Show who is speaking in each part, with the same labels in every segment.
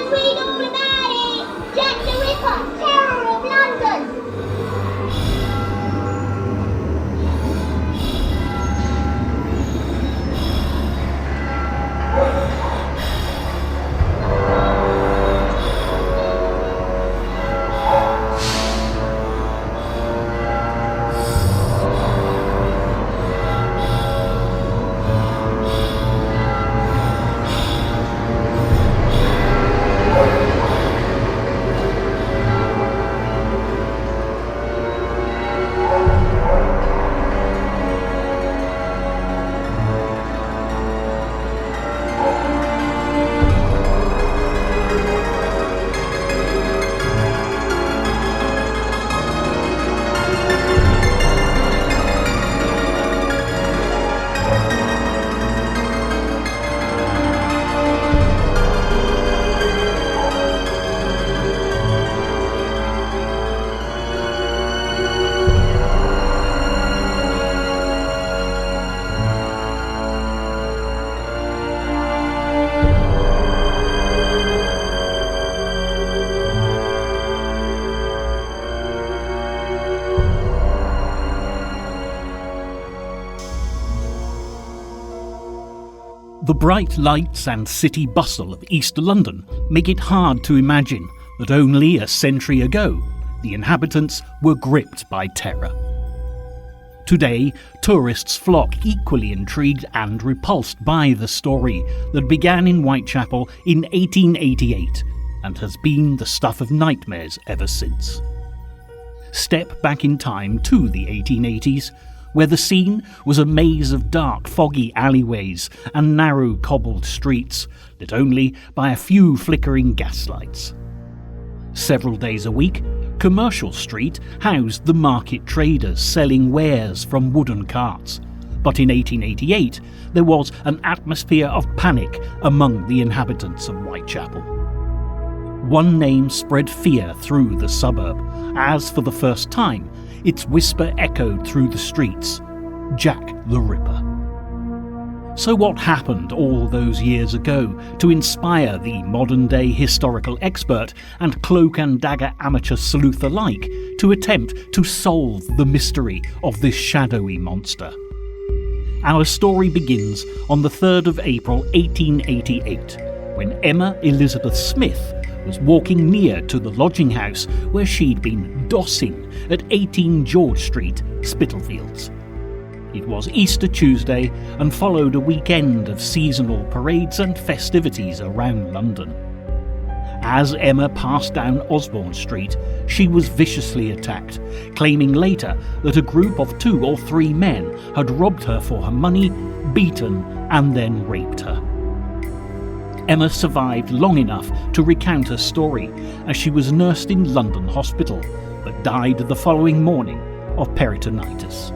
Speaker 1: Just read all about it! Jack the Ripper, Terror of London!
Speaker 2: The bright lights and city bustle of East London make it hard to imagine that only a century ago the inhabitants were gripped by terror. Today, tourists flock equally intrigued and repulsed by the story that began in Whitechapel in 1888 and has been the stuff of nightmares ever since. Step back in time to the 1880s, where the scene was a maze of dark, foggy alleyways and narrow cobbled streets, lit only by a few flickering gaslights. Several days a week, Commercial Street housed the market traders selling wares from wooden carts. But in 1888, there was an atmosphere of panic among the inhabitants of Whitechapel. One name spread fear through the suburb, as for the first time, its whisper echoed through the streets: Jack the Ripper. So what happened all those years ago to inspire the modern-day historical expert and cloak-and-dagger amateur sleuth alike to attempt to solve the mystery of this shadowy monster? Our story begins on the 3rd of April 1888, when Emma Elizabeth Smith was walking near to the lodging house where she'd been dossing at 18 George Street, Spitalfields. It was Easter Tuesday and followed a weekend of seasonal parades and festivities around London. As Emma passed down Osborne Street, she was viciously attacked, claiming later that a group of 2 or 3 men had robbed her for her money, beaten and then raped her. Emma survived long enough to recount her story as she was nursed in London hospital, but died the following morning of peritonitis.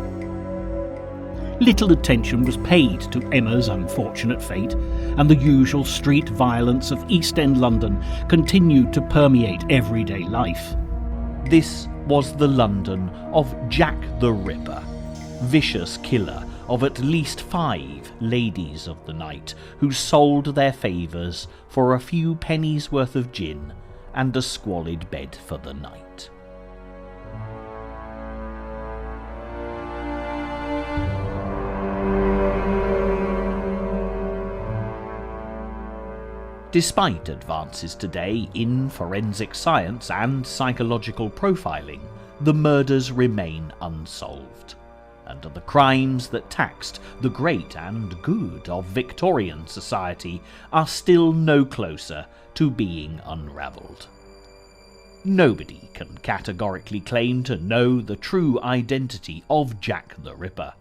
Speaker 2: Little attention was paid to Emma's unfortunate fate, and the usual street violence of East End London continued to permeate everyday life.
Speaker 3: This was the London of Jack the Ripper, vicious killer of at least 5 ladies of the night who sold their favours for a few pennies worth of gin and a squalid bed for the night. Despite advances today in forensic science and psychological profiling, the murders remain unsolved, and the crimes that taxed the great and good of Victorian society are still no closer to being unravelled. Nobody can categorically claim to know the true identity of Jack the Ripper.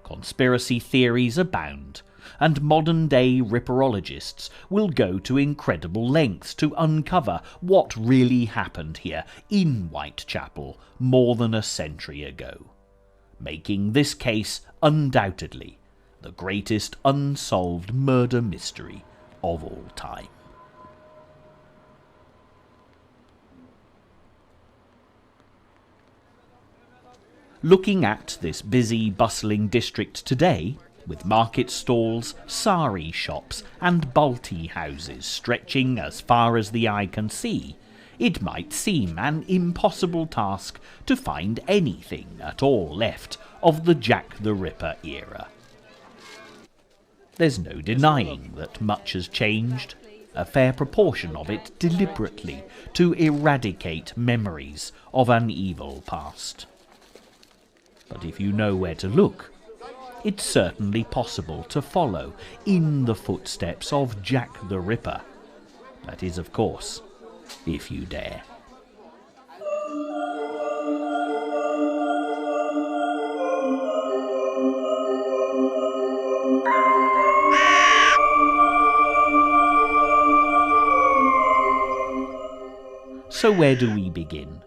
Speaker 3: Conspiracy theories abound, and modern-day ripperologists will go to incredible lengths to uncover what really happened here in Whitechapel more than a century ago, making this case undoubtedly the greatest unsolved murder mystery of all time. Looking at this busy, bustling district today, with market stalls, sari shops and balti houses stretching as far as the eye can see, it might seem an impossible task to find anything at all left of the Jack the Ripper era. There's no denying that much has changed, a fair proportion of it deliberately to eradicate memories of an evil past. But if you know where to look, it's certainly possible to follow in the footsteps of Jack the Ripper. That is, of course, if you dare. So where do we begin?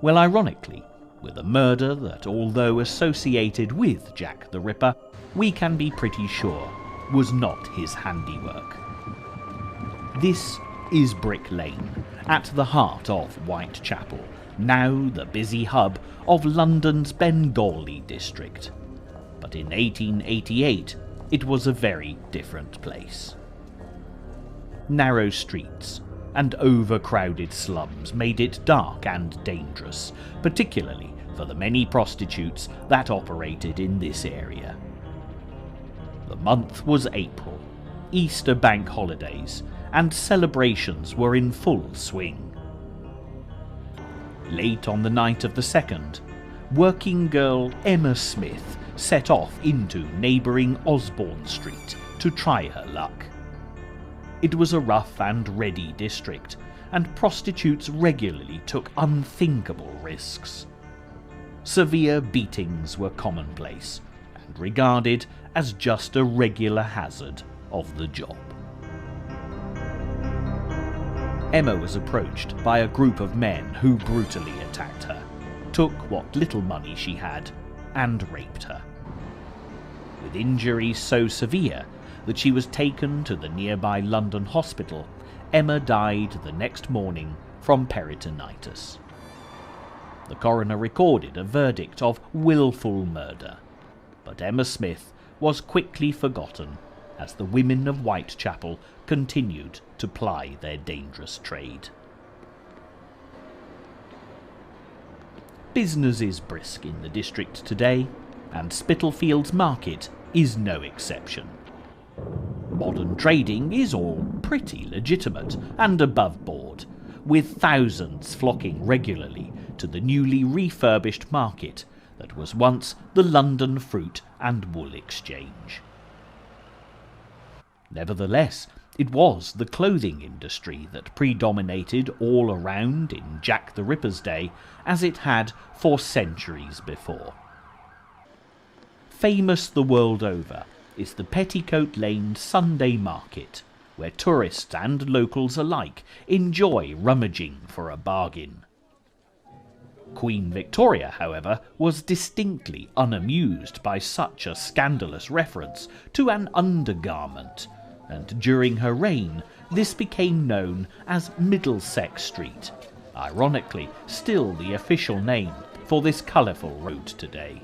Speaker 3: Well, ironically, with a murder that, although associated with Jack the Ripper, we can be pretty sure was not his handiwork. This is Brick Lane, at the heart of Whitechapel, now the busy hub of London's Bengali district. But in 1888, it was a very different place. Narrow streets and overcrowded slums made it dark and dangerous, particularly for the many prostitutes that operated in this area. The month was April, Easter bank holidays, and celebrations were in full swing. Late on the night of the 2nd, working girl Emma Smith set off into neighbouring Osborne Street to try her luck. It was a rough and ready district, and prostitutes regularly took unthinkable risks. Severe beatings were commonplace, and regarded as just a regular hazard of the job. Emma was approached by a group of men who brutally attacked her, took what little money she had, and raped her. With injuries so severe that she was taken to the nearby London hospital, Emma died the next morning from peritonitis. The coroner recorded a verdict of willful murder, but Emma Smith was quickly forgotten as the women of Whitechapel continued to ply their dangerous trade. Business is brisk in the district today, and Spitalfields Market is no exception. Modern trading is all pretty legitimate and above board, with thousands flocking regularly to the newly refurbished market that was once the London Fruit and Wool Exchange. Nevertheless, it was the clothing industry that predominated all around in Jack the Ripper's day, as it had for centuries before. Famous the world over is the Petticoat Lane Sunday Market, where tourists and locals alike enjoy rummaging for a bargain. Queen Victoria, however, was distinctly unamused by such a scandalous reference to an undergarment, and during her reign this became known as Middlesex Street, ironically still the official name for this colourful road today.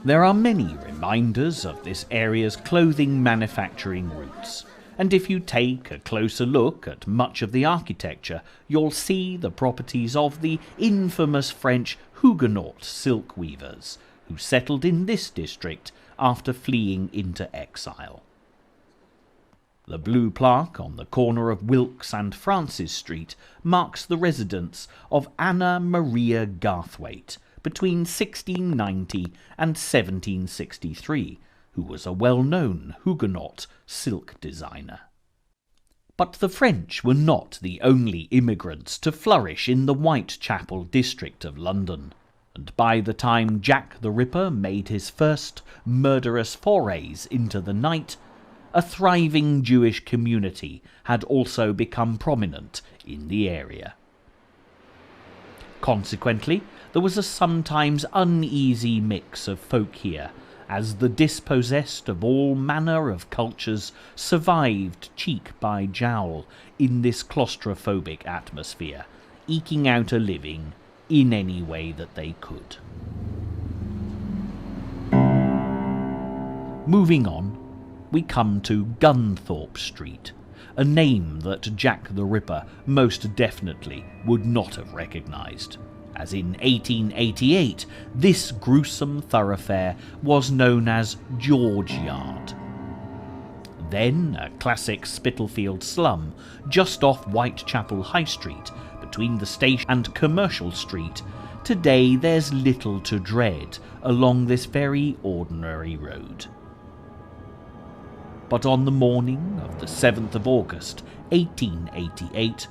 Speaker 3: There are many reminders of this area's clothing manufacturing roots, and if you take a closer look at much of the architecture, you'll see the properties of the infamous French Huguenot silk weavers, who settled in this district after fleeing into exile. The blue plaque on the corner of Wilkes and Francis Street marks the residence of Anna Maria Garthwaite between 1690 and 1763, who was a well-known Huguenot silk designer. But the French were not the only immigrants to flourish in the Whitechapel district of London, and by the time Jack the Ripper made his first murderous forays into the night, a thriving Jewish community had also become prominent in the area. Consequently, there was a sometimes uneasy mix of folk here, as the dispossessed of all manner of cultures survived cheek by jowl in this claustrophobic atmosphere, eking out a living in any way that they could. Moving on, we come to Gunthorpe Street, a name that Jack the Ripper most definitely would not have recognised, as in 1888 this gruesome thoroughfare was known as George Yard. Then a classic Spitalfield slum just off Whitechapel High Street between the station and Commercial Street. Today there's little to dread along this very ordinary road. But on the morning of the 7th of August 1888,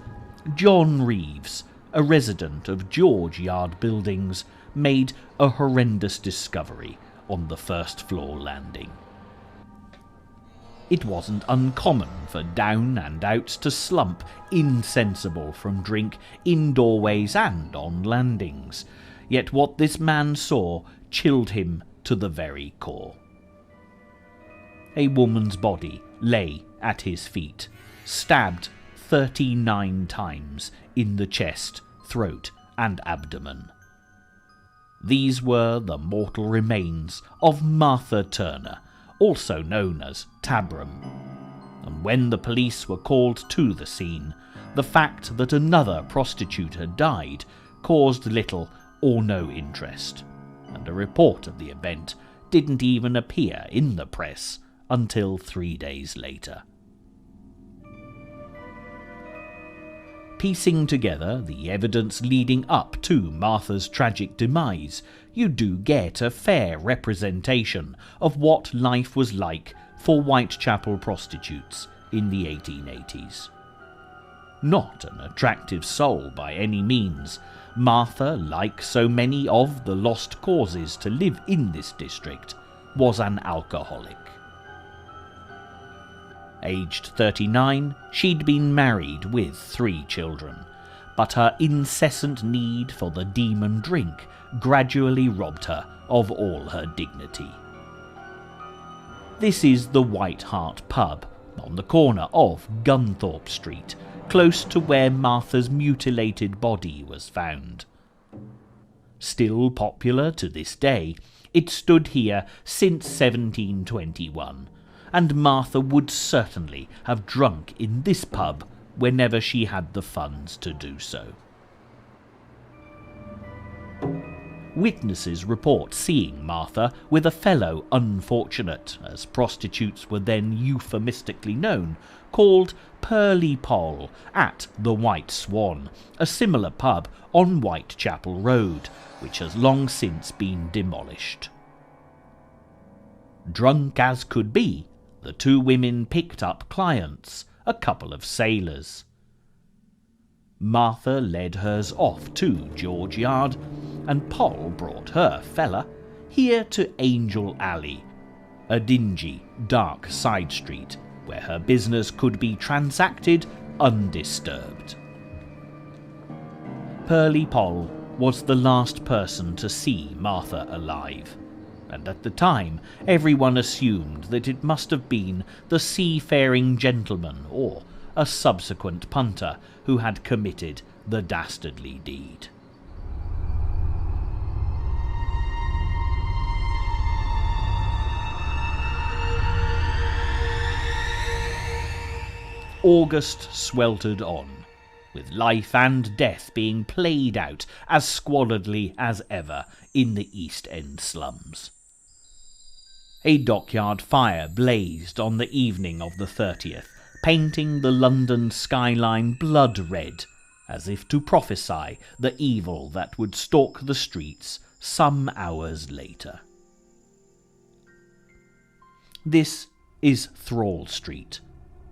Speaker 3: John Reeves, a resident of George Yard Buildings, made a horrendous discovery on the first floor landing. It wasn't uncommon for down and outs to slump insensible from drink in doorways and on landings, yet what this man saw chilled him to the very core. A woman's body lay at his feet, stabbed 39 times in the chest, throat and abdomen. These were the mortal remains of Martha Turner, also known as Tabram. And when the police were called to the scene, the fact that another prostitute had died caused little or no interest, and a report of the event didn't even appear in the press until 3 days later. Piecing together the evidence leading up to Martha's tragic demise, you do get a fair representation of what life was like for Whitechapel prostitutes in the 1880s. Not an attractive soul by any means, Martha, like so many of the lost causes to live in this district, was an alcoholic. Aged 39, she'd been married with 3 children, but her incessant need for the demon drink gradually robbed her of all her dignity. This is the White Hart pub on the corner of Gunthorpe Street, close to where Martha's mutilated body was found. Still popular to this day, it stood here since 1721, and Martha would certainly have drunk in this pub whenever she had the funds to do so. Witnesses report seeing Martha with a fellow unfortunate, as prostitutes were then euphemistically known, called Pearly Poll at the White Swan, a similar pub on Whitechapel Road, which has long since been demolished. Drunk as could be, the 2 women picked up clients, a couple of sailors. Martha led hers off to George Yard, and Poll brought her fella here to Angel Alley, a dingy, dark side street where her business could be transacted undisturbed. Pearly Poll was the last person to see Martha alive, and at the time everyone assumed that it must have been the seafaring gentleman or a subsequent punter who had committed the dastardly deed. August sweltered on, with life and death being played out as squalidly as ever in the East End slums. A dockyard fire blazed on the evening of the 30th, painting the London skyline blood red, as if to prophesy the evil that would stalk the streets some hours later. This is Thrall Street,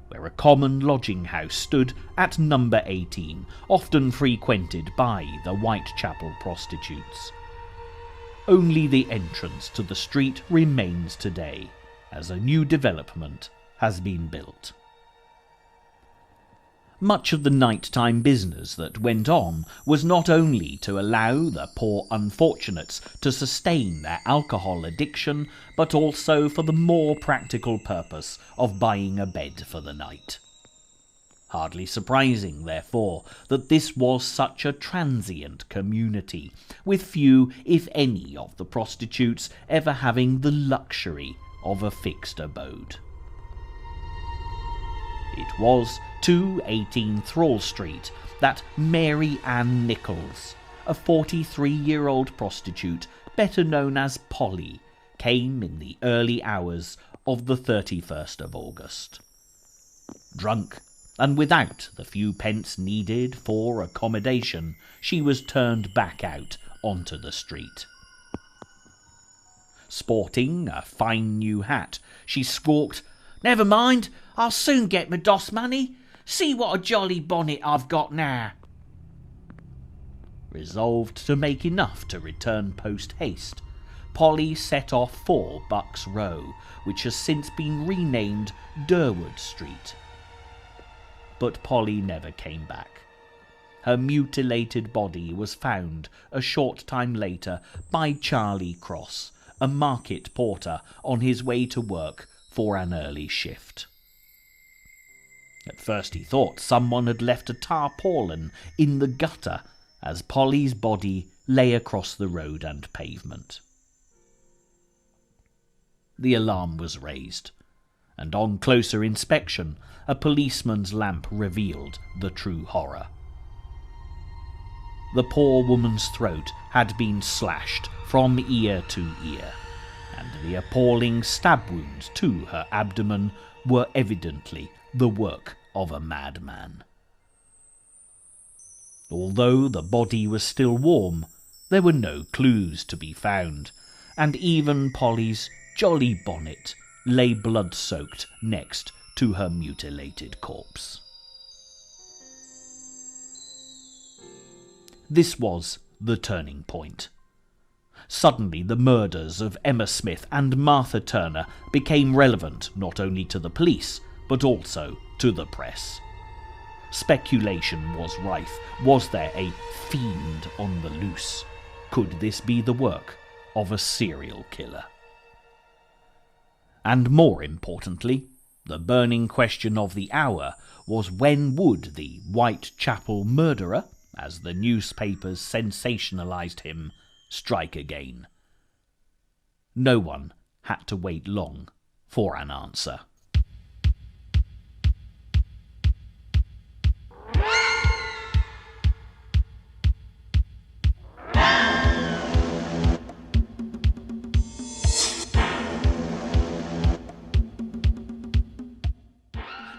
Speaker 3: where a common lodging house stood at number 18, often frequented by the Whitechapel prostitutes. Only the entrance to the street remains today, as a new development has been built. Much of the nighttime business that went on was not only to allow the poor unfortunates to sustain their alcohol addiction, but also for the more practical purpose of buying a bed for the night. Hardly surprising, therefore, that this was such a transient community, with few, if any, of the prostitutes ever having the luxury of a fixed abode. It was to 18 Thrall Street that Mary Ann Nichols, a 43-year-old prostitute better known as Polly, came in the early hours of the 31st of August. Drunk, and without the few pence needed for accommodation, she was turned back out onto the street. Sporting a fine new hat, she squawked, "Never mind, I'll soon get my doss money. See what a jolly bonnet I've got now." Resolved to make enough to return post-haste, Polly set off for Bucks Row, which has since been renamed Durwood Street. But Polly never came back. Her mutilated body was found a short time later by Charlie Cross, a market porter on his way to work for an early shift. At first he thought someone had left a tarpaulin in the gutter as Polly's body lay across the road and pavement. The alarm was raised, and on closer inspection, a policeman's lamp revealed the true horror. The poor woman's throat had been slashed from ear to ear, and the appalling stab wounds to her abdomen were evidently the work of a madman. Although the body was still warm, there were no clues to be found, and even Polly's jolly bonnet lay blood-soaked next to her mutilated corpse. This was the turning point. Suddenly the murders of Emma Smith and Martha Turner became relevant not only to the police, but also to the press. Speculation was rife. Was there a fiend on the loose? Could this be the work of a serial killer? And more importantly, the burning question of the hour was when would the Whitechapel murderer, as the newspapers sensationalized him, strike again? No one had to wait long for an answer.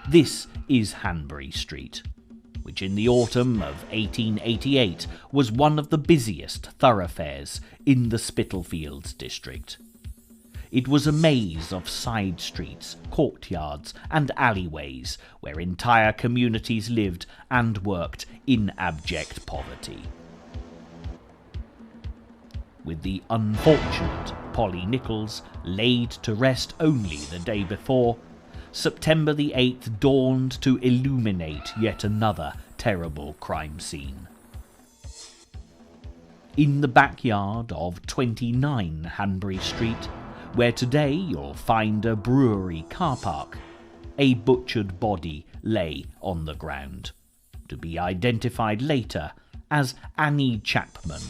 Speaker 3: This is Hanbury Street, which in the autumn of 1888 was one of the busiest thoroughfares in the Spitalfields district. It was a maze of side streets, courtyards and alleyways where entire communities lived and worked in abject poverty. With the unfortunate Polly Nichols laid to rest only the day before, September the 8th dawned to illuminate yet another terrible crime scene. In the backyard of 29 Hanbury Street, where today you'll find a brewery car park, a butchered body lay on the ground, to be identified later as Annie Chapman,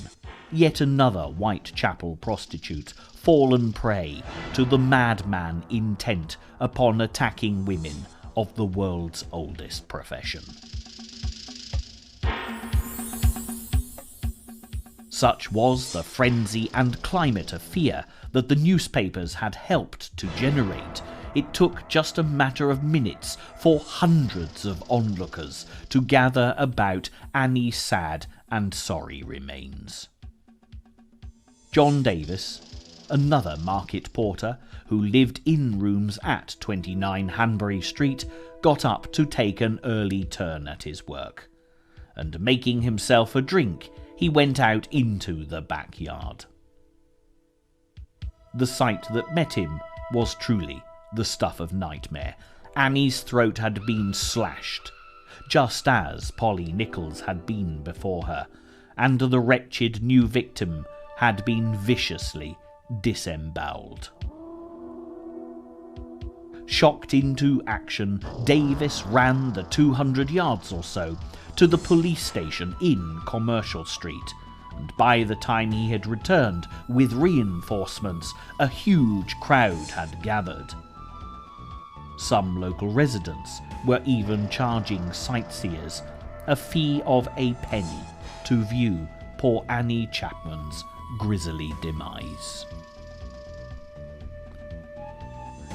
Speaker 3: yet another Whitechapel prostitute fallen prey to the madman intent upon attacking women of the world's oldest profession. Such was the frenzy and climate of fear that the newspapers had helped to generate. It took just a matter of minutes for hundreds of onlookers to gather about Annie's sad and sorry remains. John Davis, another market porter who lived in rooms at 29 Hanbury Street, got up to take an early turn at his work, and making himself a drink, he went out into the backyard. The sight that met him was truly the stuff of nightmare. Annie's throat had been slashed, just as Polly Nichols had been before her, and the wretched new victim had been viciously disemboweled. Shocked into action, Davis ran the 200 yards or so to the police station in Commercial Street and by the time he had returned with reinforcements, a huge crowd had gathered. Some local residents were even charging sightseers a fee of a penny to view poor Annie Chapman's grisly demise.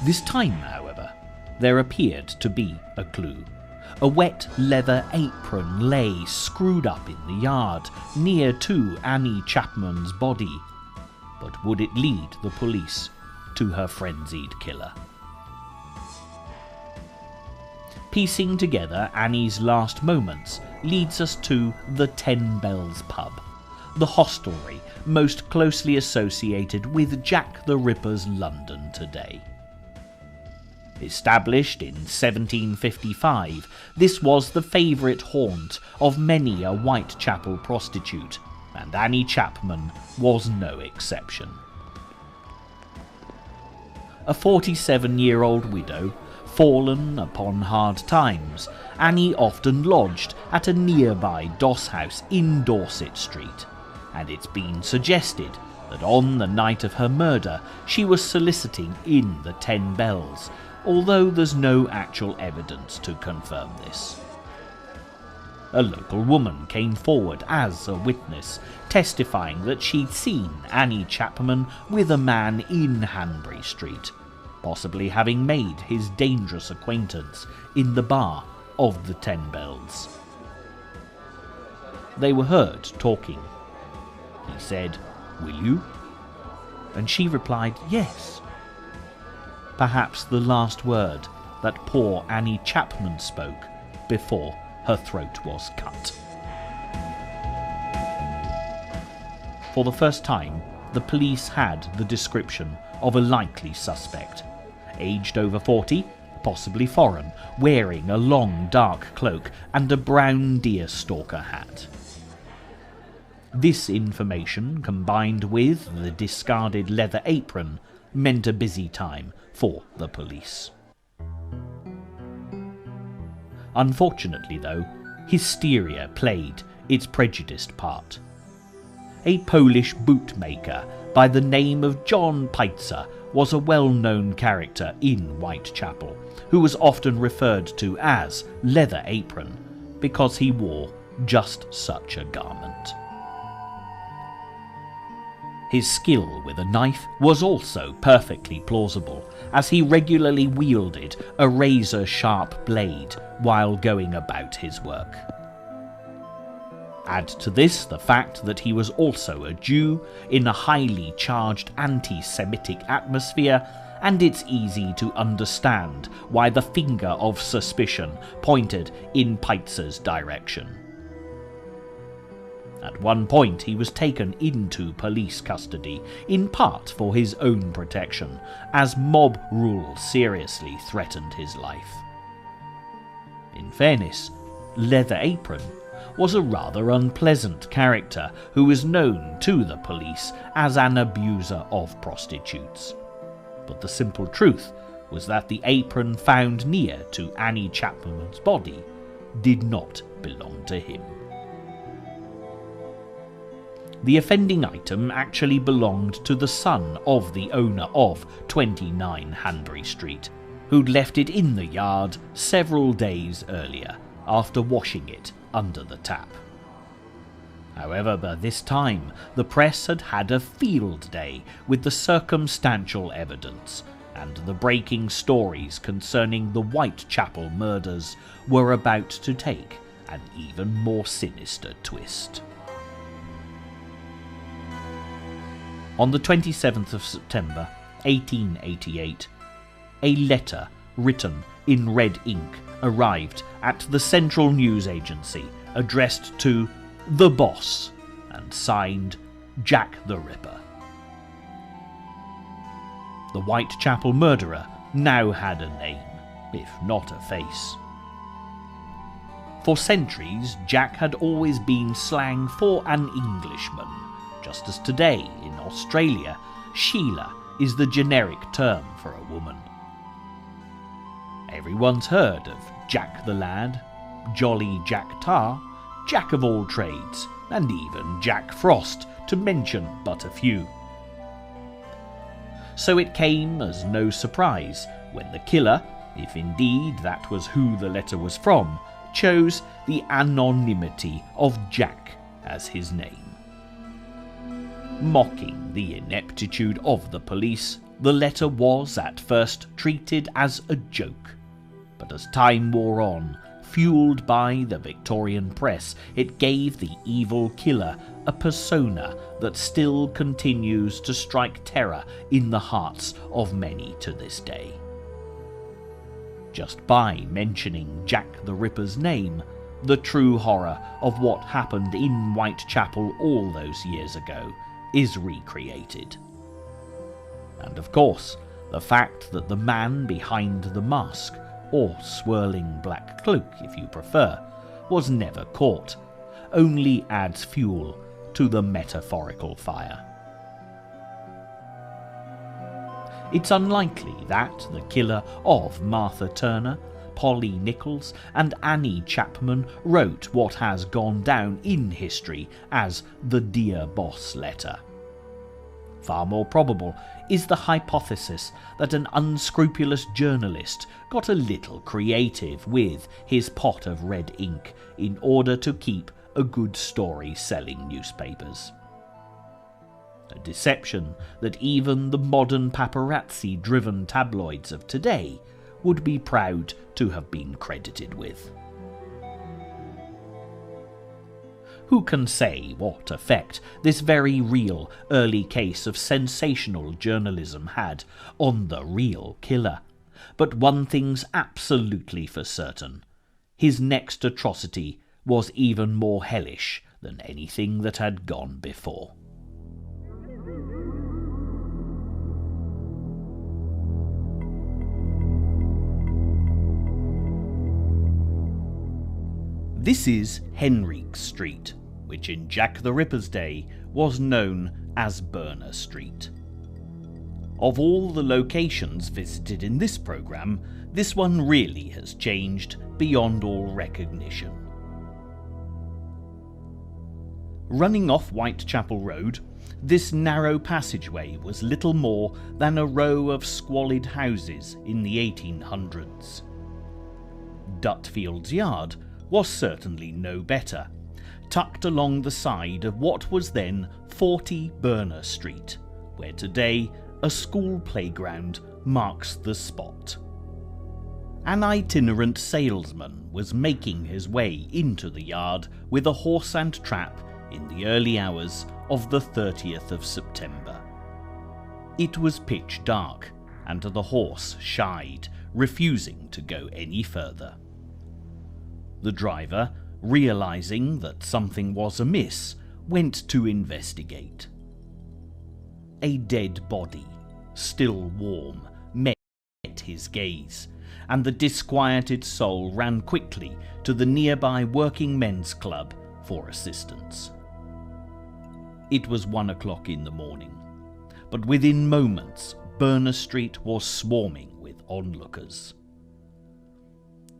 Speaker 3: This time, however, there appeared to be a clue. A wet leather apron lay screwed up in the yard near to Annie Chapman's body. But would it lead the police to her frenzied killer? Piecing together Annie's last moments leads us to the 10 Bells pub, the hostelry most closely associated with Jack the Ripper's London today. Established in 1755, this was the favourite haunt of many a Whitechapel prostitute, and Annie Chapman was no exception. A 47-year-old widow, fallen upon hard times, Annie often lodged at a nearby doss house in Dorset Street, and it's been suggested that on the night of her murder she was soliciting in the 10 Bells, although there's no actual evidence to confirm this. A local woman came forward as a witness, testifying that she'd seen Annie Chapman with a man in Hanbury Street, possibly having made his dangerous acquaintance in the bar of the 10 Bells. They were heard talking. He said, "Will you?" And she replied, "Yes." Perhaps the last word that poor Annie Chapman spoke before her throat was cut. For the first time, the police had the description of a likely suspect. Aged over 40, possibly foreign, wearing a long dark cloak and a brown deerstalker hat. This information, combined with the discarded leather apron, meant a busy time for the police. Unfortunately, though, hysteria played its prejudiced part. A Polish bootmaker by the name of John Pietzar was a well-known character in Whitechapel, who was often referred to as Leather Apron because he wore just such a garment. His skill with a knife was also perfectly plausible, as he regularly wielded a razor-sharp blade while going about his work. Add to this the fact that he was also a Jew in a highly charged anti-Semitic atmosphere, and it's easy to understand why the finger of suspicion pointed in Pietzar's direction. At one point he was taken into police custody, in part for his own protection, as mob rule seriously threatened his life. In fairness, Leather Apron was a rather unpleasant character who was known to the police as an abuser of prostitutes. But the simple truth was that the apron found near to Annie Chapman's body did not belong to him. The offending item actually belonged to the son of the owner of 29 Hanbury Street, who'd left it in the yard several days earlier after washing it under the tap. However, by this time, the press had had a field day with the circumstantial evidence, and the breaking stories concerning the Whitechapel murders were about to take an even more sinister twist. On the 27th of September 1888, a letter written in red ink arrived at the Central News Agency, addressed to the boss and signed Jack the Ripper. The Whitechapel murderer now had a name, if not a face. For centuries, Jack had always been slang for an Englishman, just as today in Australia, Sheila is the generic term for a woman. Everyone's heard of Jack the Lad, Jolly Jack Tar, Jack of all trades, and even Jack Frost, to mention but a few. So it came as no surprise when the killer, if indeed that was who the letter was from, chose the anonymity of Jack as his name. Mocking the ineptitude of the police, the letter was at first treated as a joke, but as time wore on, fueled by the Victorian press, it gave the evil killer a persona that still continues to strike terror in the hearts of many to this day. Just by mentioning Jack the Ripper's name, the true horror of what happened in Whitechapel all those years ago is recreated. And of course, the fact that the man behind the mask, or swirling black cloak if you prefer, was never caught, only adds fuel to the metaphorical fire. It's unlikely that the killer of Martha Turner, Polly Nichols and Annie Chapman wrote what has gone down in history as the Dear Boss letter. Far more probable is the hypothesis that an unscrupulous journalist got a little creative with his pot of red ink in order to keep a good story selling newspapers. A deception that even the modern paparazzi-driven tabloids of today would be proud to have been credited with. Who can say what effect this very real early case of sensational journalism had on the real killer? But one thing's absolutely for certain. His next atrocity was even more hellish than anything that had gone before. This is Henriques Street, which in Jack the Ripper's day was known as Burner Street. Of all the locations visited in this programme, this one really has changed beyond all recognition. Running off Whitechapel Road, this narrow passageway was little more than a row of squalid houses in the 1800s. Dutfield's Yard was certainly no better, tucked along the side of what was then 40 Burner Street, where today a school playground marks the spot. An itinerant salesman was making his way into the yard with a horse and trap in the early hours of the 30th of September. It was pitch dark, and the horse shied, refusing to go any further. The driver, realizing that something was amiss, went to investigate. A dead body, still warm, met his gaze, and the disquieted soul ran quickly to the nearby working men's club for assistance. It was 1 o'clock in the morning, but within moments Burner Street was swarming with onlookers.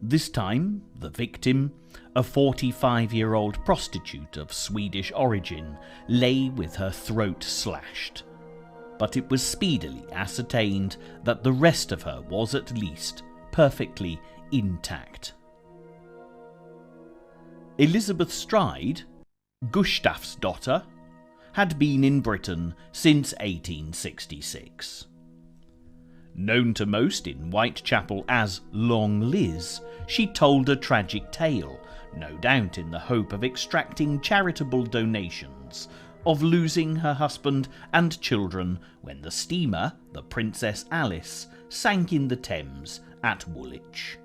Speaker 3: This time, the victim, a 45-year-old prostitute of Swedish origin, lay with her throat slashed. But it was speedily ascertained that the rest of her was at least perfectly intact. Elizabeth Stride, Gustaf's daughter, had been in Britain since 1866. Known to most in Whitechapel as Long Liz, she told a tragic tale, no doubt in the hope of extracting charitable donations, of losing her husband and children when the steamer, the Princess Alice, sank in the Thames at Woolwich.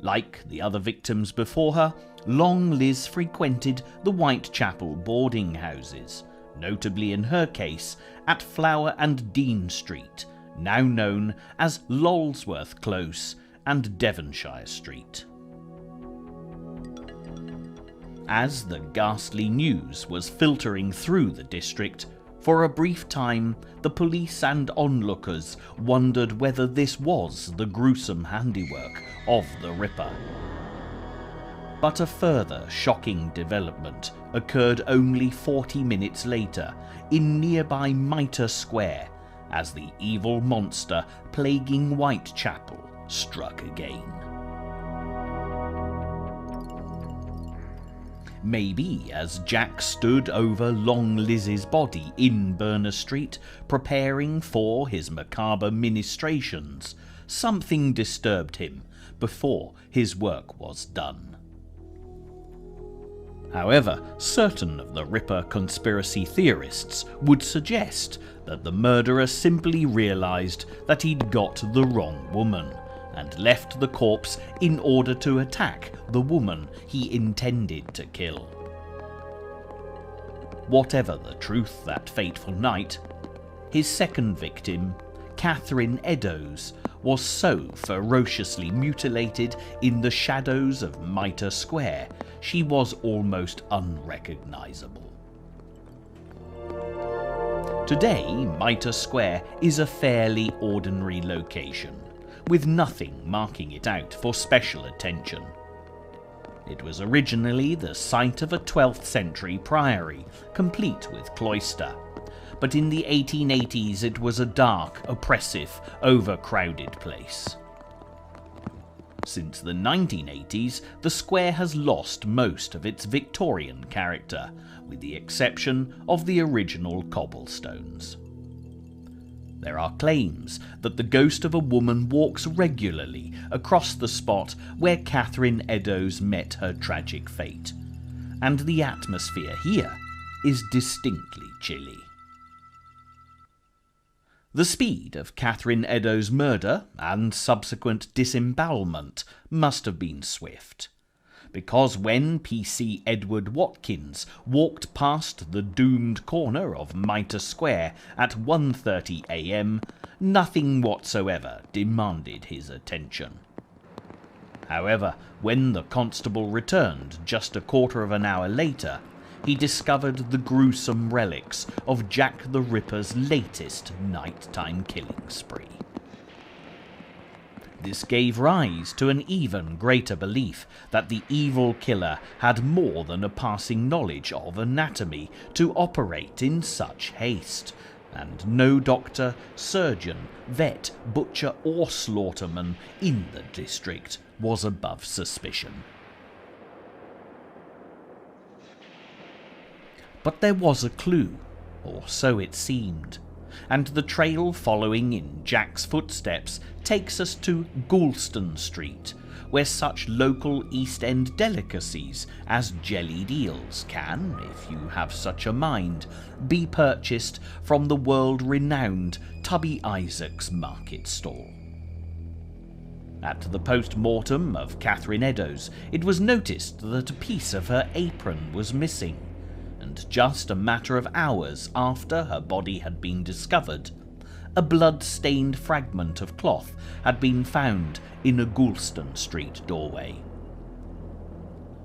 Speaker 3: Like the other victims before her, Long Liz frequented the Whitechapel boarding houses, notably in her case at Flower and Dean Street, now known as Lolsworth Close and Devonshire Street. As the ghastly news was filtering through the district, for a brief time the police and onlookers wondered whether this was the gruesome handiwork of the Ripper. But a further shocking development occurred only 40 minutes later in nearby Mitre Square, as the evil monster plaguing Whitechapel struck again. Maybe as Jack stood over Long Liz's body in Berner Street, preparing for his macabre ministrations, something disturbed him before his work was done. However, certain of the Ripper conspiracy theorists would suggest that the murderer simply realised that he'd got the wrong woman, and left the corpse in order to attack the woman he intended to kill. Whatever the truth that fateful night, his second victim, Catherine Eddowes, was so ferociously mutilated in the shadows of Mitre Square she was almost unrecognisable. Today, Mitre Square is a fairly ordinary location, with nothing marking it out for special attention. It was originally the site of a 12th century priory, complete with cloister, but in the 1880s it was a dark, oppressive, overcrowded place. Since the 1980s, the square has lost most of its Victorian character, with the exception of the original cobblestones. There are claims that the ghost of a woman walks regularly across the spot where Catherine Eddowes met her tragic fate, and the atmosphere here is distinctly chilly. The speed of Catherine Eddowes' murder and subsequent disembowelment must have been swift, because when PC Edward Watkins walked past the doomed corner of Mitre Square at 1:30 a.m, nothing whatsoever demanded his attention. However, when the constable returned just a quarter of an hour later, he discovered the gruesome relics of Jack the Ripper's latest nighttime killing spree. This gave rise to an even greater belief that the evil killer had more than a passing knowledge of anatomy to operate in such haste, and no doctor, surgeon, vet, butcher or slaughterman in the district was above suspicion. But there was a clue, or so it seemed, and the trail following in Jack's footsteps takes us to Goulston Street, where such local East End delicacies as jellied eels can, if you have such a mind, be purchased from the world-renowned Tubby Isaac's market stall. At the post-mortem of Catherine Eddowes, it was noticed that a piece of her apron was missing, and just a matter of hours after her body had been discovered, a blood-stained fragment of cloth had been found in a Goulston Street doorway.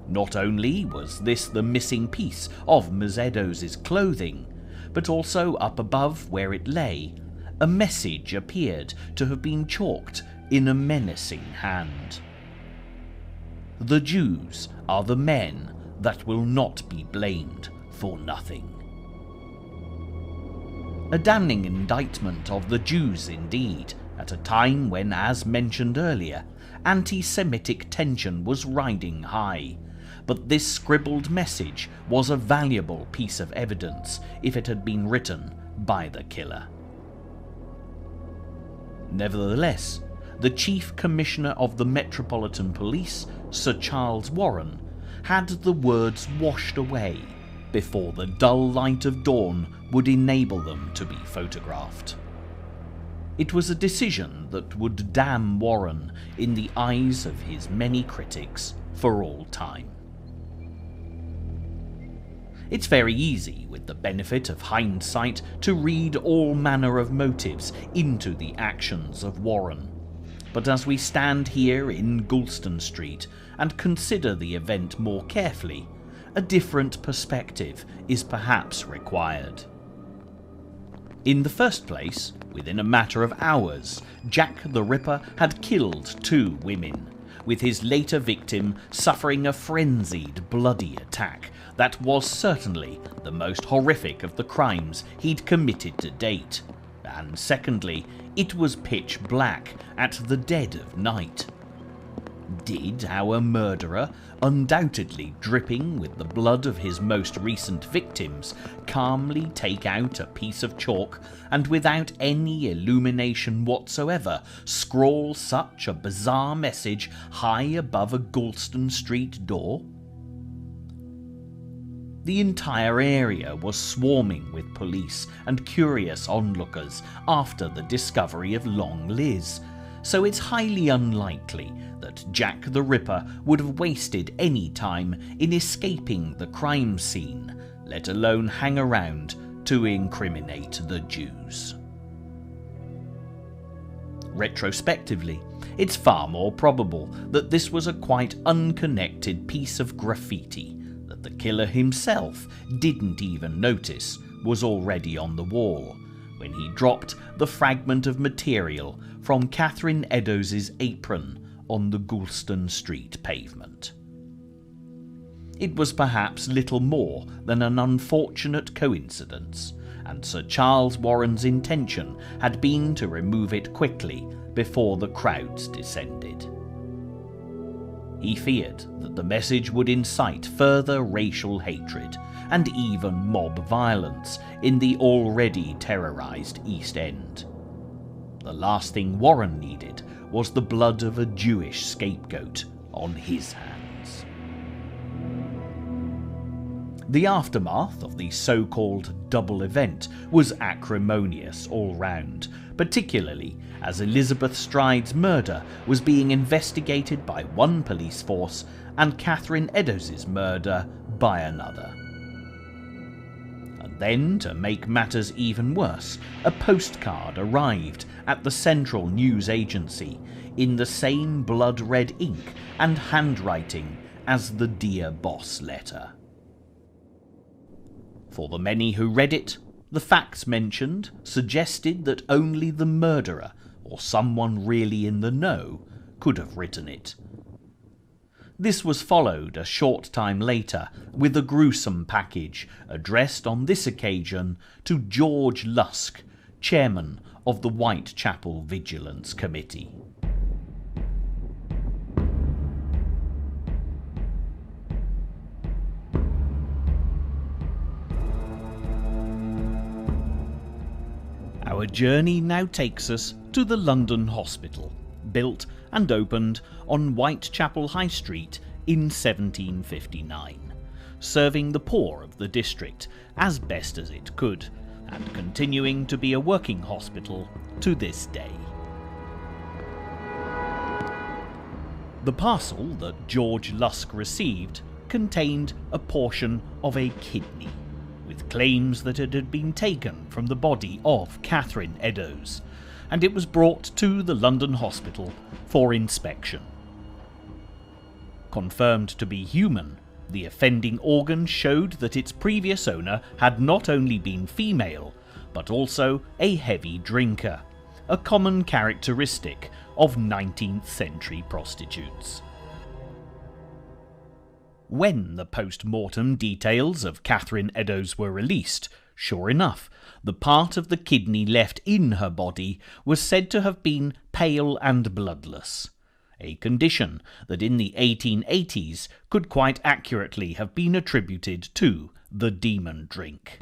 Speaker 3: Not only was this the missing piece of Ms. Eddowes' clothing, but also up above where it lay, a message appeared to have been chalked in a menacing hand. "The Jews are the men that will not be blamed for nothing." A damning indictment of the Jews indeed, at a time when, as mentioned earlier, anti-Semitic tension was riding high, but this scribbled message was a valuable piece of evidence if it had been written by the killer. Nevertheless, the Chief Commissioner of the Metropolitan Police, Sir Charles Warren, had the words washed away before the dull light of dawn would enable them to be photographed. It was a decision that would damn Warren in the eyes of his many critics for all time. It's very easy, with the benefit of hindsight, to read all manner of motives into the actions of Warren. But as we stand here in Goulston Street and consider the event more carefully, a different perspective is perhaps required. In the first place, within a matter of hours, Jack the Ripper had killed 2 women, with his later victim suffering a frenzied, bloody attack that was certainly the most horrific of the crimes he'd committed to date. And secondly, it was pitch black at the dead of night. Did our murderer, undoubtedly dripping with the blood of his most recent victims, calmly take out a piece of chalk and without any illumination whatsoever scrawl such a bizarre message high above a Goulston Street door? The entire area was swarming with police and curious onlookers after the discovery of Long Liz, so it's highly unlikely that Jack the Ripper would have wasted any time in escaping the crime scene, let alone hang around to incriminate the Jews. Retrospectively, it's far more probable that this was a quite unconnected piece of graffiti that the killer himself didn't even notice was already on the wall when he dropped the fragment of material from Catherine Eddowes' apron on the Goulston Street pavement. It was perhaps little more than an unfortunate coincidence, and Sir Charles Warren's intention had been to remove it quickly before the crowds descended. He feared that the message would incite further racial hatred and even mob violence in the already terrorised East End. The last thing Warren needed was the blood of a Jewish scapegoat on his hands. The aftermath of the so-called double event was acrimonious all round, particularly as Elizabeth Stride's murder was being investigated by one police force and Catherine Eddowes' murder by another. And then, to make matters even worse, a postcard arrived at the Central News Agency in the same blood-red ink and handwriting as the Dear Boss letter. For the many who read it, the facts mentioned suggested that only the murderer, or someone really in the know, could have written it. This was followed a short time later with a gruesome package addressed on this occasion to George Lusk, chairman of the Whitechapel Vigilance Committee. Our journey now takes us to the London Hospital, built and opened on Whitechapel High Street in 1759, serving the poor of the district as best as it could, and continuing to be a working hospital to this day. The parcel that George Lusk received contained a portion of a kidney, with claims that it had been taken from the body of Catherine Eddowes, and it was brought to the London Hospital for inspection. Confirmed to be human, the offending organ showed that its previous owner had not only been female, but also a heavy drinker, a common characteristic of 19th century prostitutes. When the post-mortem details of Catherine Eddowes were released, sure enough, the part of the kidney left in her body was said to have been pale and bloodless, a condition that in the 1880s could quite accurately have been attributed to the demon drink.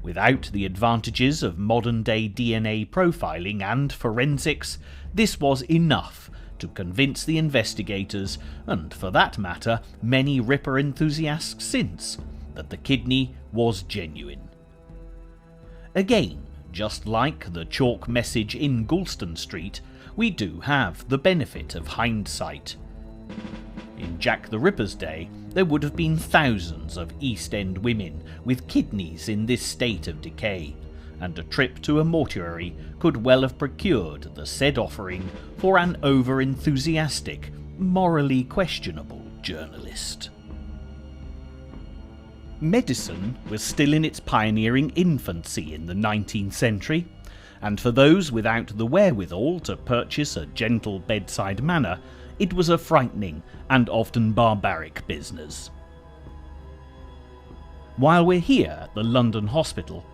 Speaker 3: Without the advantages of modern-day DNA profiling and forensics, this was enough to convince the investigators, and for that matter many Ripper enthusiasts since, that the kidney was genuine. Again, just like the chalk message in Goulston Street, we do have the benefit of hindsight. In Jack the Ripper's day, there would have been thousands of East End women with kidneys in this state of decay, and a trip to a mortuary could well have procured the said offering for an over-enthusiastic, morally questionable journalist. Medicine was still in its pioneering infancy in the 19th century,
Speaker 2: and for those without the wherewithal to purchase a gentle bedside manner, it was a frightening and often barbaric business. While we're here at the London hospital,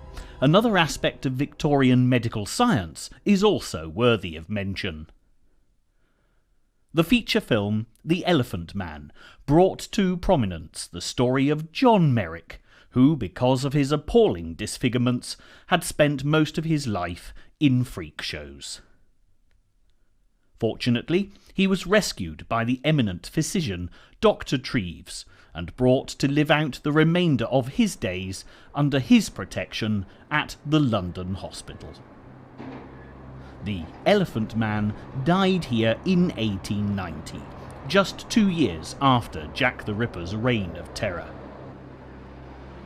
Speaker 2: another aspect of Victorian medical science is also worthy of mention. The feature film The Elephant Man brought to prominence the story of John Merrick, who, because of his appalling disfigurements, had spent most of his life in freak shows. Fortunately, he was rescued by the eminent physician Dr. Treves and brought to live out the remainder of his days under his protection at the London hospital. The Elephant Man died here in 1890, just 2 years after Jack the Ripper's reign of terror.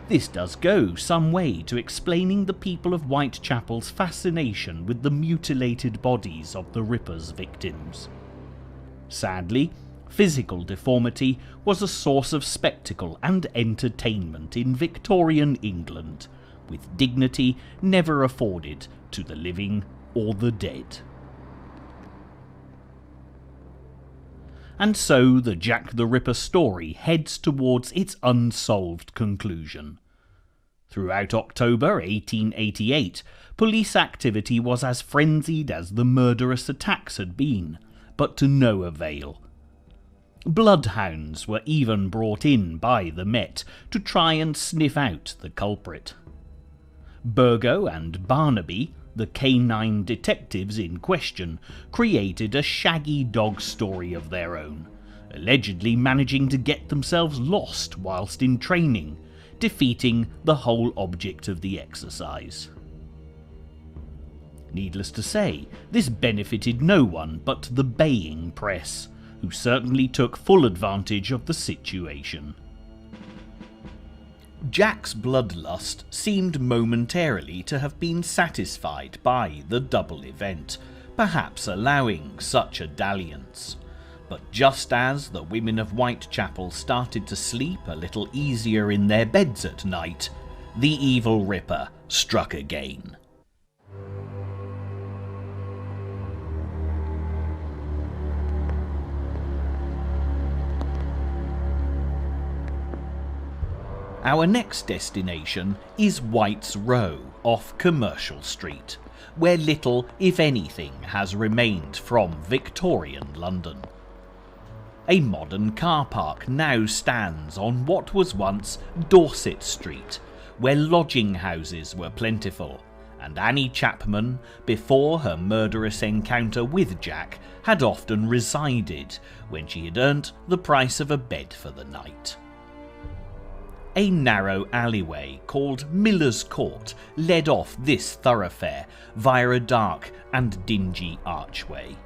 Speaker 2: This does go some way to explaining the people of Whitechapel's fascination with the mutilated bodies of the Ripper's victims. Sadly, physical deformity was a source of spectacle and entertainment in Victorian England, with dignity never afforded to the living or the dead. And so the Jack the Ripper story heads towards its unsolved conclusion. Throughout October 1888, police activity was as frenzied as the murderous attacks had been, but to no avail. Bloodhounds were even brought in by the Met to try and sniff out the culprit. Burgo and Barnaby, the canine detectives in question, created a shaggy dog story of their own, allegedly managing to get themselves lost whilst in training, defeating the whole object of the exercise. Needless to say, this benefited no one but the baying press, who certainly took full advantage of the situation. Jack's bloodlust seemed momentarily to have been satisfied by the double event, perhaps allowing such a dalliance. But just as the women of Whitechapel started to sleep a little easier in their beds at night, the evil Ripper struck again. Our next destination is White's Row off Commercial Street, where little, if anything, has remained from Victorian London. A modern car park now stands on what was once Dorset Street, where lodging houses were plentiful, and Annie Chapman, before her murderous encounter with Jack, had often resided when she had earned the price of a bed for the night. A narrow alleyway called Miller's Court led off this thoroughfare via a dark and dingy archway.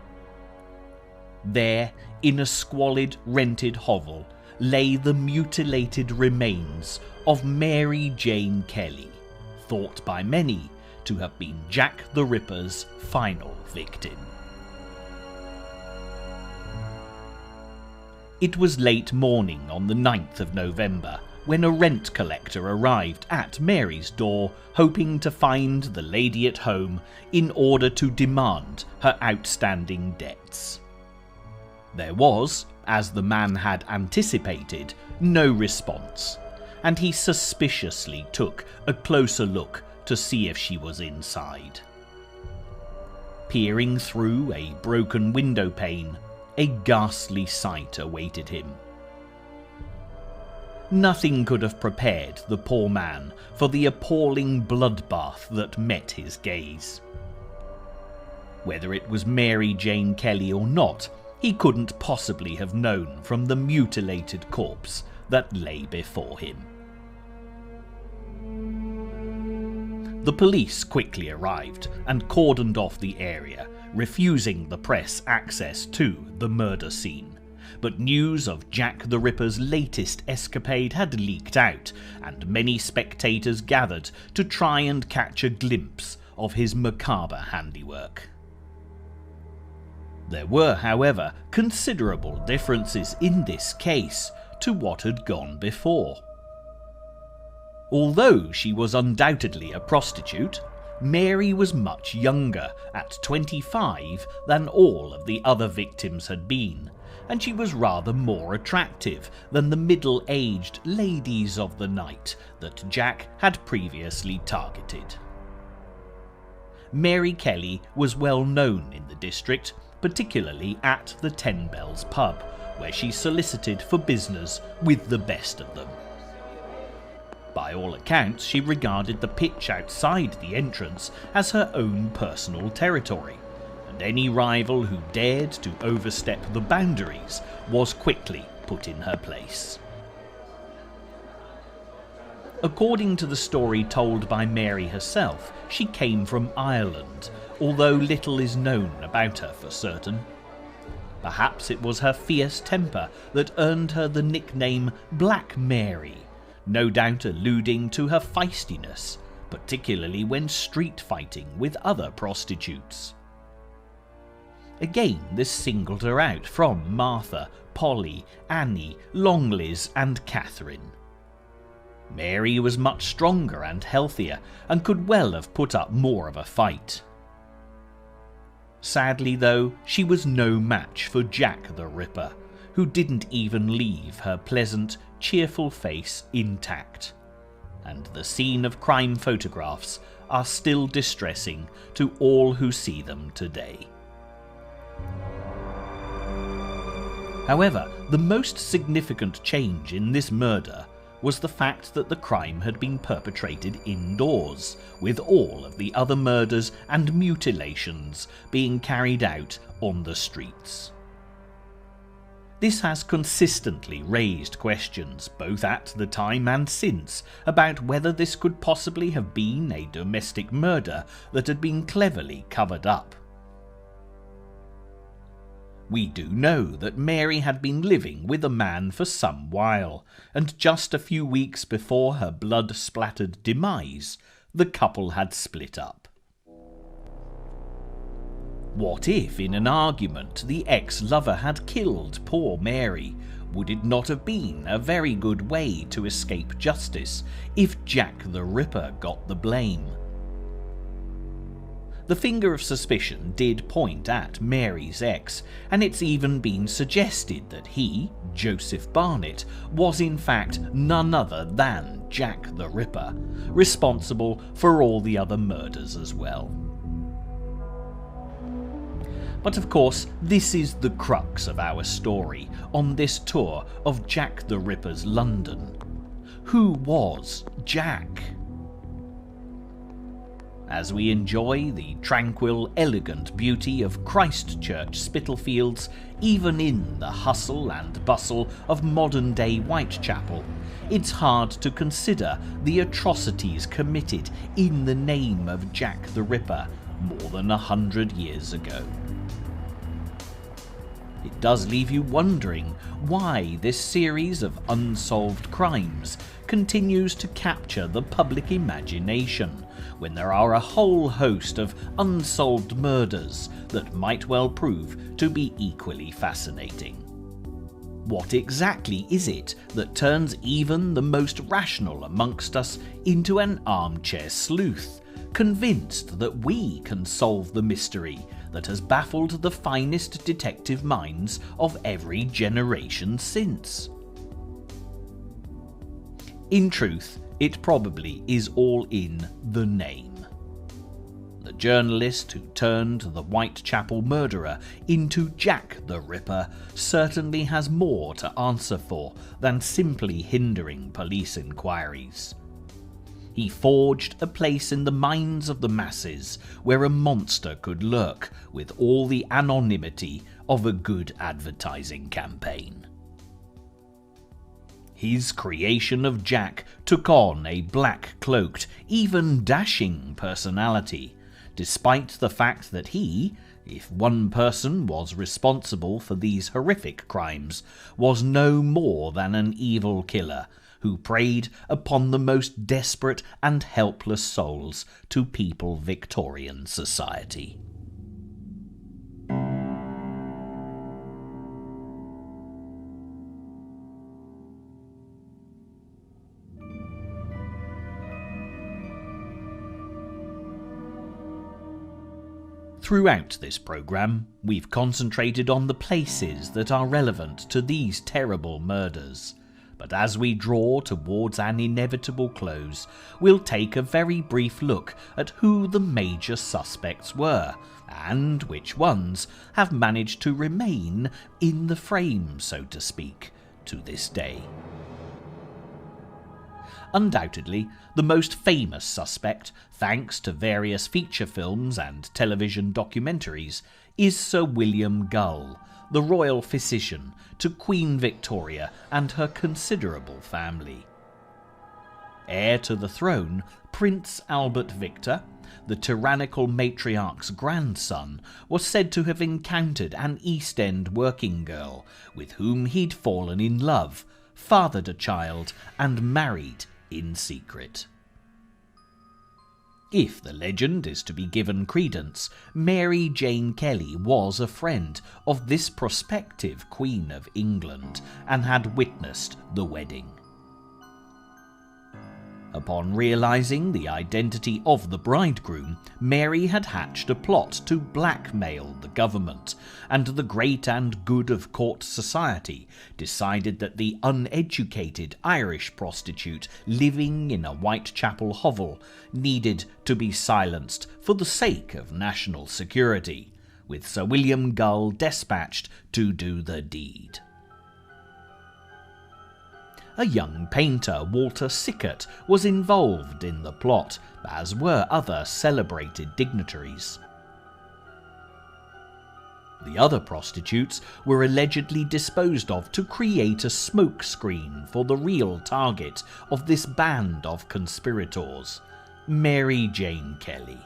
Speaker 2: There, in a squalid rented hovel, lay the mutilated remains of Mary Jane Kelly, thought by many to have been Jack the Ripper's final victim. It was late morning on the 9th of November when a rent collector arrived at Mary's door, hoping to find the lady at home in order to demand her outstanding debts. There was, as the man had anticipated, no response, and he suspiciously took a closer look to see if she was inside. Peering through a broken window pane, a ghastly sight awaited him. Nothing could have prepared the poor man for the appalling bloodbath that met his gaze. Whether it was Mary Jane Kelly or not, he couldn't possibly have known from the mutilated corpse that lay before him. The police quickly arrived and cordoned off the area, refusing the press access to the murder scene. But news of Jack the Ripper's latest escapade had leaked out, and many spectators gathered to try and catch a glimpse of his macabre handiwork. There were, however, considerable differences in this case to what had gone before. Although she was undoubtedly a prostitute,
Speaker 3: Mary was much younger, at 25, than all of the other victims had been, and she was rather more attractive than the middle-aged ladies of the night that Jack had previously targeted. Mary Kelly was well known in the district, particularly at the Ten Bells pub, where she solicited for business with the best of them. By all accounts, she regarded the pitch outside the entrance as her own personal territory, and any rival who dared to overstep the boundaries was quickly put in her place. According to the story told by Mary herself, she came from Ireland, although little is known about her for certain. Perhaps it was her fierce temper that earned her the nickname Black Mary, no doubt alluding to her feistiness, particularly when street fighting with other prostitutes. Again, this singled her out from Martha, Polly, Annie, Longliz and Catherine. Mary was much stronger and healthier and could well have put up more of a fight. Sadly though, she was no match for Jack the Ripper, who didn't even leave her pleasant, cheerful face intact, and the scene of crime photographs are still distressing to all who see them today. However, the most significant change in this murder was the fact that the crime had been perpetrated indoors, with all of the other murders and mutilations being carried out on the streets. This has consistently raised questions, both at the time and since, about whether this could possibly have been a domestic murder that had been cleverly covered up. We do know that Mary had been living with a man for some while, and just a few weeks before her blood-splattered demise, the couple had split up. What if, in an argument, the ex-lover had killed poor Mary? Would it not have been a very good way to escape justice if Jack the Ripper got the blame? The finger of suspicion did point at Mary's ex, and it's even been suggested that he, Joseph Barnett, was in fact none other than Jack the Ripper, responsible for all the other murders as well. But of course, this is the crux of our story on this tour of Jack the Ripper's London. Who was Jack? As we enjoy the tranquil, elegant beauty of Christchurch Spitalfields, even in the hustle and bustle of modern-day Whitechapel, it's hard to consider the atrocities committed in the name of Jack the Ripper more than 100 years ago. It does leave you wondering why this series of unsolved crimes continues to capture the public imagination, when there are a whole host of unsolved murders that might well prove to be equally fascinating. What exactly is it that turns even the most rational amongst us into an armchair sleuth, convinced that we can solve the mystery that has baffled the finest detective minds of every generation since? In truth, it probably is all in the name. The journalist who turned the Whitechapel murderer into Jack the Ripper certainly has more to answer for than simply hindering police inquiries. He forged a place in the minds of the masses where a monster could lurk with all the anonymity of a good advertising campaign. His creation of Jack took on a black-cloaked, even dashing personality, despite the fact that he, if one person was responsible for these horrific crimes, was no more than an evil killer who preyed upon the most desperate and helpless souls to people Victorian society. Throughout this programme, we've concentrated on the places that are relevant to these terrible murders. But as we draw towards an inevitable close, we'll take a very brief look at who the major suspects were, and which ones have managed to remain in the frame, so to speak, to this day. Undoubtedly, the most famous suspect, thanks to various feature films and television documentaries, is Sir William Gull, the royal physician to Queen Victoria and her considerable family. Heir to the throne, Prince Albert Victor, the tyrannical matriarch's grandson, was said to have encountered an East End working girl with whom he'd fallen in love, fathered a child, and married in secret. If the legend is to be given credence, Mary Jane Kelly was a friend of this prospective Queen of England and had witnessed the wedding. Upon realising the identity of the bridegroom, Mary had hatched a plot to blackmail the government, and the great and good of court society decided that the uneducated Irish prostitute living in a Whitechapel hovel needed to be silenced for the sake of national security, with Sir William Gull despatched to do the deed. A young painter, Walter Sickert, was involved in the plot, as were other celebrated dignitaries. The other prostitutes were allegedly disposed of to create a smokescreen for the real target of this band of conspirators, Mary Jane Kelly.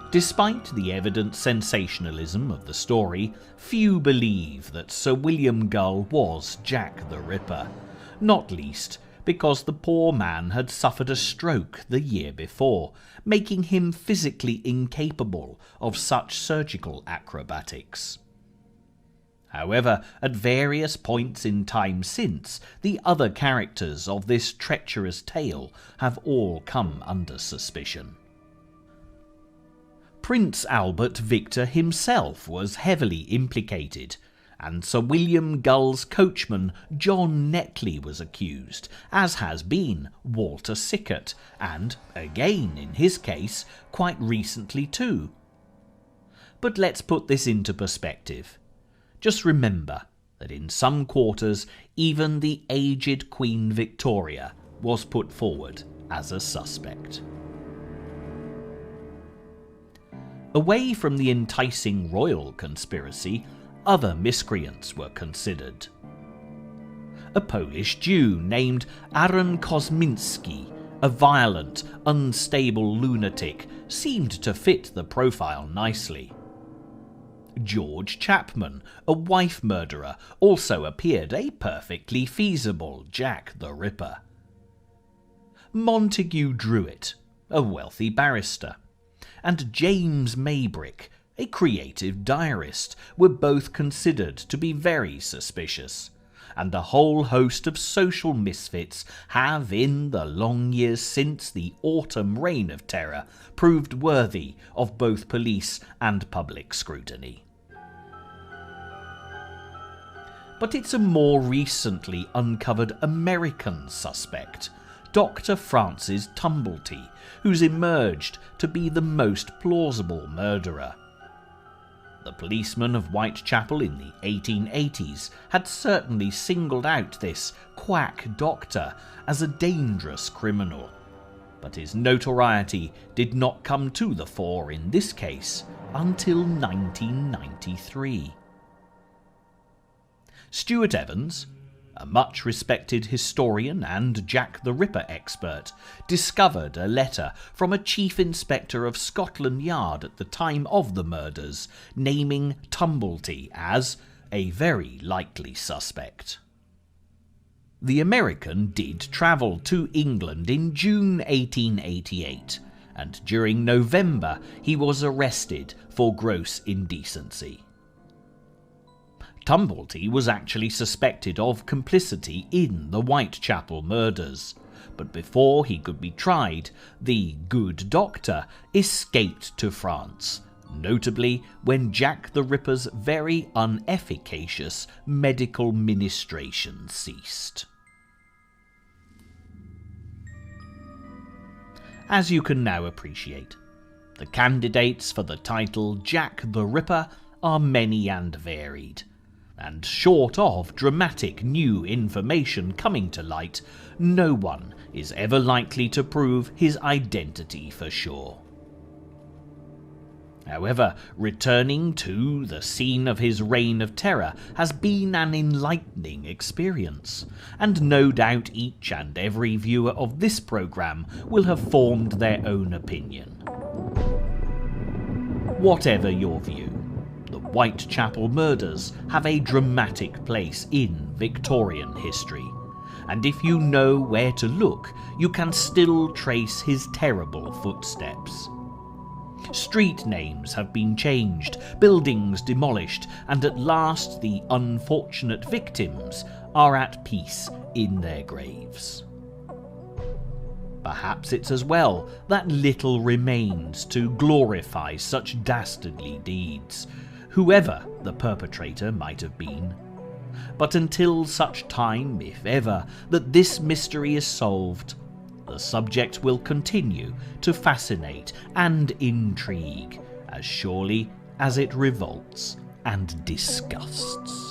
Speaker 3: Despite the evident sensationalism of the story, few believe that Sir William Gull was Jack the Ripper, not least because the poor man had suffered a stroke the year before, making him physically incapable of such surgical acrobatics. However, at various points in time since, the other characters of this treacherous tale have all come under suspicion. Prince Albert Victor himself was heavily implicated, and Sir William Gull's coachman John Netley was accused, as has been Walter Sickert, and, again in his case, quite recently too. But let's put this into perspective. Just remember that in some quarters even the aged Queen Victoria was put forward as a suspect. Away from the enticing royal conspiracy, other miscreants were considered. A Polish Jew named Aaron Kosminski, a violent, unstable lunatic, seemed to fit the profile nicely. George Chapman, a wife murderer, also appeared a perfectly feasible Jack the Ripper. Montague Druitt, a wealthy barrister, and James Maybrick, a creative diarist, were both considered to be very suspicious, and a whole host of social misfits have, in the long years since the autumn reign of terror, proved worthy of both police and public scrutiny. But it's a more recently uncovered American suspect, Dr. Francis Tumblety, who's emerged to be the most plausible murderer. The policemen of Whitechapel in the 1880s had certainly singled out this quack doctor as a dangerous criminal, but his notoriety did not come to the fore in this case until 1993. Stuart Evans, a much-respected historian and Jack the Ripper expert, discovered a letter from a chief inspector of Scotland Yard at the time of the murders, naming Tumblety as a very likely suspect. The American did travel to England in June 1888, and during November he was arrested for gross indecency. Tumblety was actually suspected of complicity in the Whitechapel murders, but before he could be tried, the good doctor escaped to France, notably when Jack the Ripper's very unefficacious medical ministration ceased. As you can now appreciate, the candidates for the title Jack the Ripper are many and varied, and short of dramatic new information coming to light, no one is ever likely to prove his identity for sure. However, returning to the scene of his reign of terror has been an enlightening experience, and no doubt each and every viewer of this programme will have formed their own opinion. Whatever your view, the Whitechapel murders have a dramatic place in Victorian history, and if you know where to look, you can still trace his terrible footsteps. Street names have been changed, buildings demolished, and at last the unfortunate victims are at peace in their graves. Perhaps it's as well that little remains to glorify such dastardly deeds, whoever the perpetrator might have been. But until such time, if ever, that this mystery is solved, the subject will continue to fascinate and intrigue as surely as it revolts and disgusts.